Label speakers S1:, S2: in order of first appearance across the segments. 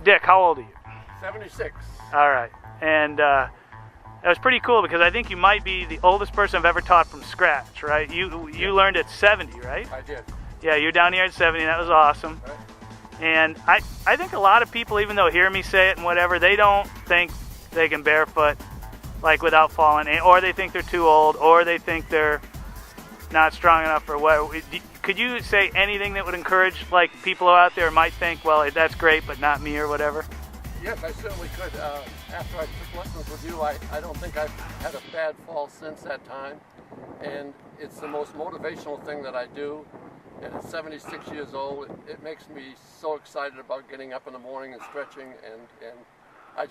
S1: Dick, how old are you?
S2: 76.
S1: All right. And that was pretty cool because I think you might be the oldest person I've ever taught from scratch, right? You learned at 70, right?
S2: I did.
S1: Yeah, you're down here at 70. That was awesome.
S2: Right.
S1: And I think a lot of people, even though hear me say it and whatever, they don't think they can barefoot like without falling, or they think they're too old, or they think they're not strong enough or what. Could you say anything that would encourage like people out there might think, well, that's great, but not me or whatever?
S2: Yes, I certainly could. After I took lessons with you, I don't think I've had a bad fall since that time. And it's the most motivational thing that I do. And at 76 years old, it makes me so excited about getting up in the morning and stretching. And I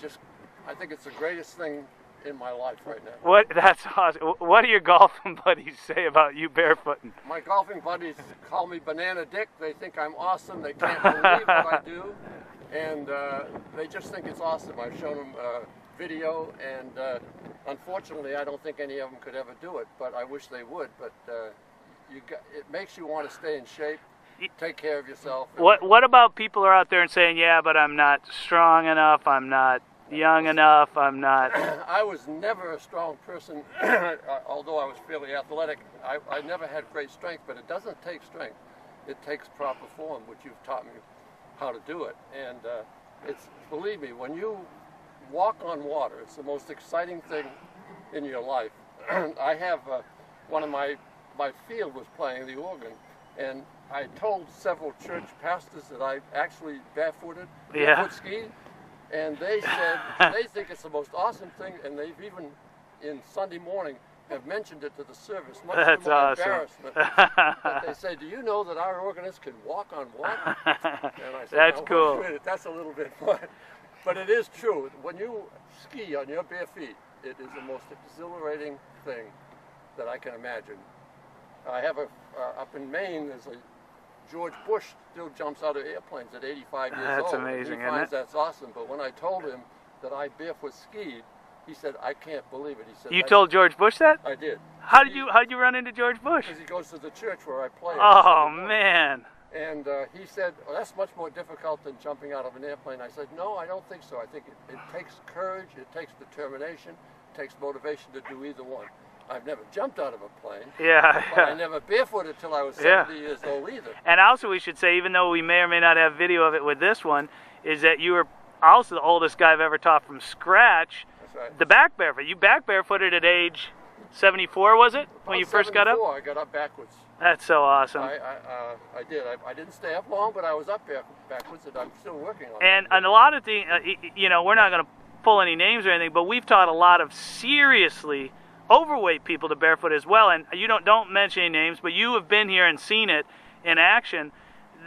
S2: think it's the greatest thing in my life right now.
S1: That's awesome. What do your golfing buddies say about you barefooting?
S2: My golfing buddies call me Banana Dick. They think I'm awesome. They can't believe what I do. And they just think it's awesome. I've shown them video, and unfortunately, I don't think any of them could ever do it, but I wish they would. But it makes you want to stay in shape, take care of yourself.
S1: What about people who are out there and saying, yeah, but I'm not strong enough, I'm not young enough, I'm not...
S2: I was never a strong person, although I was fairly athletic. I never had great strength, but it doesn't take strength. It takes proper form, which you've taught me how to do it. And believe me, when you walk on water, it's the most exciting thing in your life. I have one of my field was playing the organ, and I told several church pastors that I actually barefooted, barefoot skied, and they said they think it's the most awesome thing, and they've even in Sunday morning have mentioned it to the service, much to my embarrassment. But they say, do you know that our organist can walk on water? And I said,
S1: that's cool.
S2: Wait a minute, that's a little bit fun. But it is true. When you ski on your bare feet, it is the most exhilarating thing that I can imagine. I have up in Maine, there's a George Bush still jumps out of airplanes at 85 years old.
S1: That's amazing,
S2: He finds that's awesome. But when I told him that I barefoot skied, he said, I can't believe it. He said,
S1: you told George Bush that?
S2: I did.
S1: How did you run into George Bush?
S2: Because he goes to the church where I play.
S1: Oh, man.
S2: And he said, well, that's much more difficult than jumping out of an airplane. I said, no, I don't think so. I think it takes courage, it takes determination, it takes motivation to do either one. I've never jumped out of a plane.
S1: Yeah.
S2: But I never barefooted till I was 70 years old either.
S1: And also we should say, even though we may or may not have video of it with this one, is that you were also the oldest guy I've ever taught from scratch.
S2: That's right.
S1: The back barefoot. You back barefooted at age 74, was it? When you first got up?
S2: I got up backwards.
S1: That's so awesome.
S2: I did. I didn't stay up long, but I was up backwards, and I'm still working on
S1: it.
S2: it.
S1: And a lot of things, we're not going to pull any names or anything, but we've taught a lot of seriously overweight people to barefoot as well. And you don't mention any names, but you have been here and seen it in action,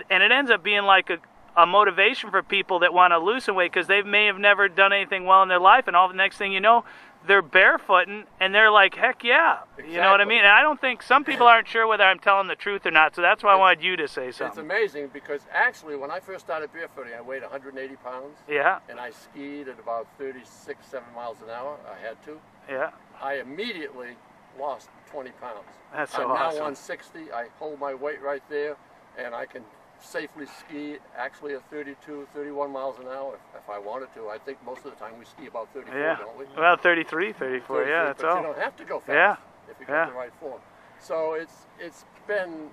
S1: and it ends up being like a motivation for people that want to lose some weight because they may have never done anything well in their life, and all the next thing you know, they're barefooting, and they're like, heck yeah. Exactly. You know what I mean? And I don't think, some people aren't sure whether I'm telling the truth or not, so that's why I wanted you to say something.
S2: It's amazing because actually when I first started barefooting, I weighed 180 pounds.
S1: Yeah.
S2: And I skied at about 36, 7 miles an hour. I had to.
S1: Yeah.
S2: I immediately lost 20 pounds.
S1: That's so
S2: I'm
S1: awesome.
S2: now 160. I hold my weight right there, and I can safely ski actually at 32, 31 miles an hour if I wanted to. I think most of the time we ski about 34, don't we?
S1: Well, 33, 34, yeah, that's all.
S2: But you don't have to go fast if you get the right form. So it's been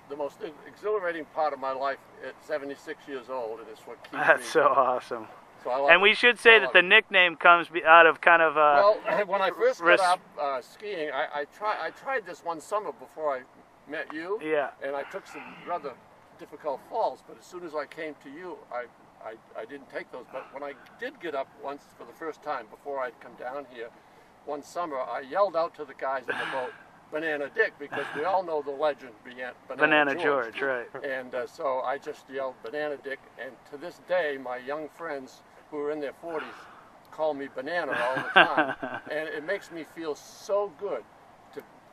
S2: the most exhilarating part of my life at 76 years old, and it's what keeps me.
S1: That's so awesome.
S2: So
S1: and we should say that the nickname comes out of kind of
S2: well, when I first got up skiing, I tried this one summer before I met you.
S1: Yeah.
S2: And I took some rather difficult falls, but as soon as I came to you, I didn't take those. But when I did get up once for the first time, before I'd come down here, one summer, I yelled out to the guys in the boat, Banana Dick, because we all know the legend Banana George,
S1: right.
S2: And so I just yelled Banana Dick, and to this day, my young friends who are in their 40s call me Banana all the time. And it makes me feel so good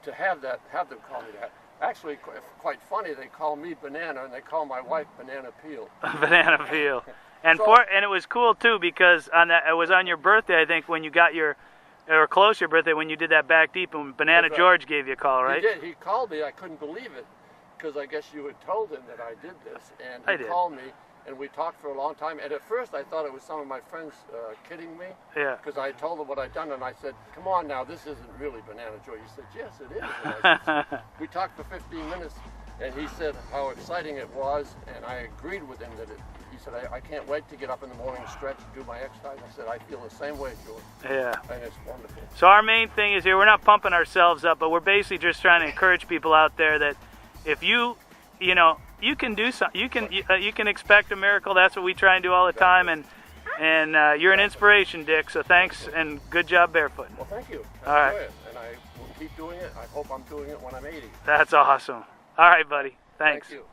S2: to have them call me that. Actually, quite funny, they call me Banana, and they call my wife Banana Peel.
S1: Banana Peel. And and it was cool, too, because it was on your birthday, I think, when you got or close to your birthday, when you did that back deep, and Banana George gave you a call, right?
S2: He did. He called me. I couldn't believe it, because I guess you had told him that I did this. And he called me, And we talked for a long time. And at first, I thought it was some of my friends kidding me.
S1: Yeah.
S2: Because I told them what I'd done, and I said, "Come on now, this isn't really Banana Joy." He said, "Yes, it is." And I said, we talked for 15 minutes, and he said how exciting it was, and I agreed with him that he said, I can't wait to get up in the morning, stretch, do my exercise. I said, I feel the same way, George.
S1: Yeah.
S2: And it's wonderful.
S1: So our main thing is here, we're not pumping ourselves up, but we're basically just trying to encourage people out there that if you know, you can do something. You can expect a miracle. That's what we try and do all the time. And you're an inspiration, Dick. So thanks and good job barefoot.
S2: Well, thank you.
S1: All right.
S2: Enjoy it. And I will keep doing it. I hope I'm doing it when I'm 80.
S1: That's awesome. All right, buddy. Thanks.
S2: Thank you.